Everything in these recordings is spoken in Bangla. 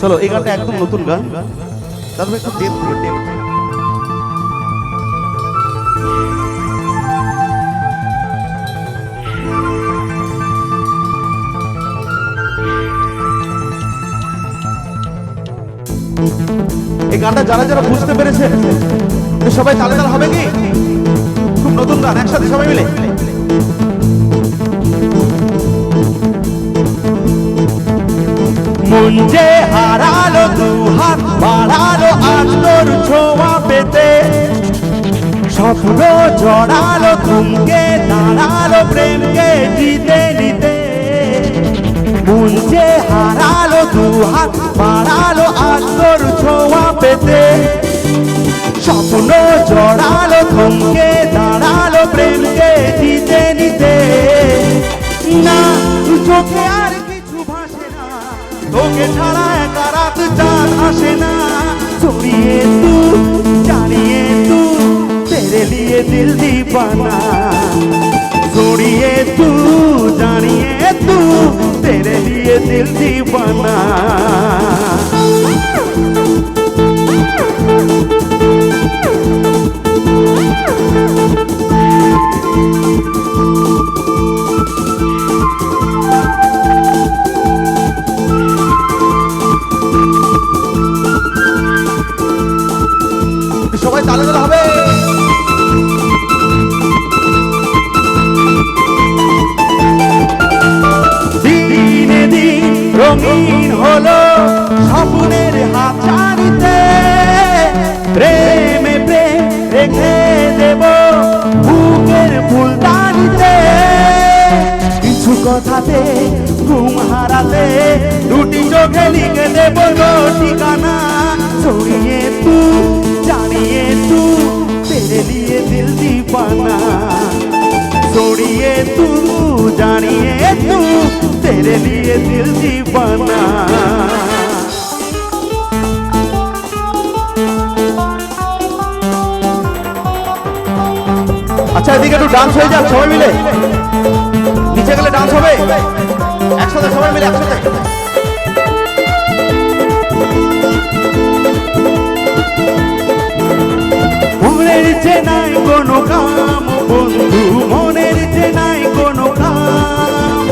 চলো এই গানটা একদম নতুন গান, তারপরে একটু টেপ টেপ। এই গানটা যারা যারা বুঝতে পেরেছে সবাই তালে তালে হবে কি? খুব নতুন গান, একসাথে সবাই মিলে। মন যে হারালো দুহাত বাড়ালো আজ তোর ছোঁয়া পেতে, স্বপ্ন জড়ালো থমকে দাঁড়ালো প্রেমকে জিতে নিতে। মন যে হারালো দুহাত বাড়ালো আজ তোর ছোঁয়া পেতে, স্বপ্ন জড়ালো থমকে দাঁড়ালো প্রেমকে জিতে নিতে। না চোখে আর কিছু ভাসে না, তোকে ছাড়া একা রাত চাঁদ আসে না। জড়িয়ে তু জানিয়ে তু তেরে লিয়ে দিল দিবানা, জড়িয়ে তু জানিয়ে তু तेरे लिए दिल दीवाना। সবাই তালে তালে হবে। রঙিন হলো স্বপ্নের হাতছানিতে, প্রেমে প্রেম রেখে দেব বুকের ফুলদানিতে। কিছু কথাতে ঘুম হারালে দুটি চোখে লিখে দেব ঠিকানা। জড়িয়ে তু জানিয়ে তু তেরে লিয়ে দিল দিবানা, জড়িয়ে তু জানিয়ে তু तेरे लिए दिल दीवाना। अच्छा এদিকে একটু ডান্স হয়ে যাক সবাই মিলে, নিচে গেলে ডান্স হবে একসাথে সবাই মিলে একসাথে। মনের যে নাই কোনো কাম বন্ধু, মনের যে নাই কোনো কাম,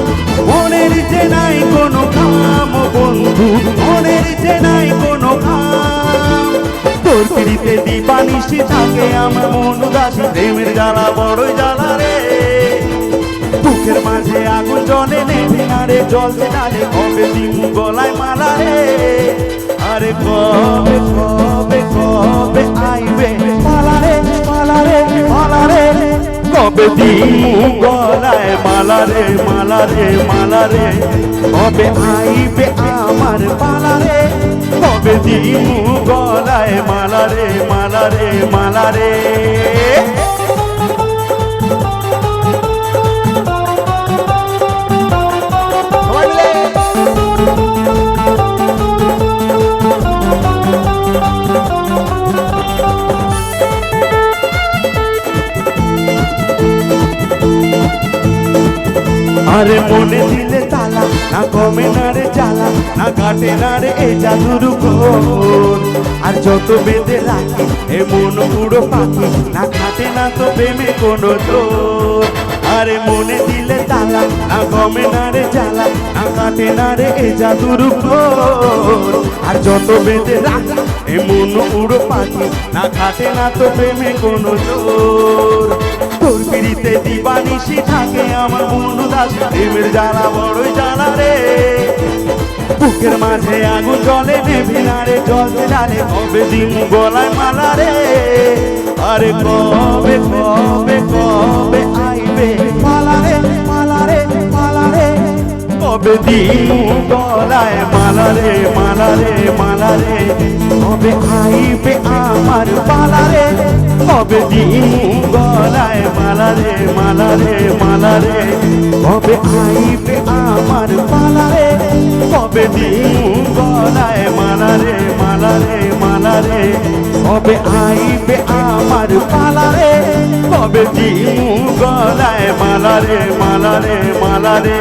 মনের যে নাই কোনো কাম বন্ধু, মনের যে নাই কোনো কাম। তোর পিড়িতে দিবানিশি থাকে আমার মন উদাসী, প্রেমের জ্বালা বড়ই জ্বালা রে। বুকের মাঝে আগুন জ্বলে নেভে না রে, জ্বলতে ডালে কবে দিমু গলায় মালা রে। আরে কবে কবে কবে আইবে মালা রে মালা রে মালা রে, কবে দিমু গলায় মালা রে মালা রে মালা রে। কবে আইবে আমার পালা রে, কবে দিমু গলায় মালা রে মালা রে মালা রে। আরে মনে দিলে তালা না কমে না রে জ্বালা, না কাটে না রে এ জাদুর ঘোর। আর যত বেঁধে রাখি এ মন পুরো পাখি, না কাটে না তো প্রেমে কোনো জোর। আরে মনে দিলে তালা না কমে না রে জ্বালা, না কাটে না রে এ জাদুর ঘোর। আর যত বেঁধে রাখি এ মন পুরো পাখি, না কাটে না তো প্রেমে কোনো জোর। তোর পিড়িতে দিবানিশি থাকে আমার মন উদাসী, প্রেমের জ্বালা বড়ই জ্বালা রে। বুকের মাঝে আগুন জ্বলে নেভে না রে, জ্বলতে ডালে কবে দিমু গলায় মালা রে। আরে কবে কবে কবে আইবে মালা রে মালা রে মালা রে, কবে দিমু গলায় মালা রে মালা রে মালা রে। কবে আইবে আমার পালা রে, কবে দিমু গলায় মালা রে মালা রে মালা রে। কবে আইবে আমার পালা রে, কবে দিমু গলায় মালা রে মালা রে মালা রে। কবে আইবে আমার পালা রে, কবে দিমু গলায় মালা রে মালা রে মালা রে।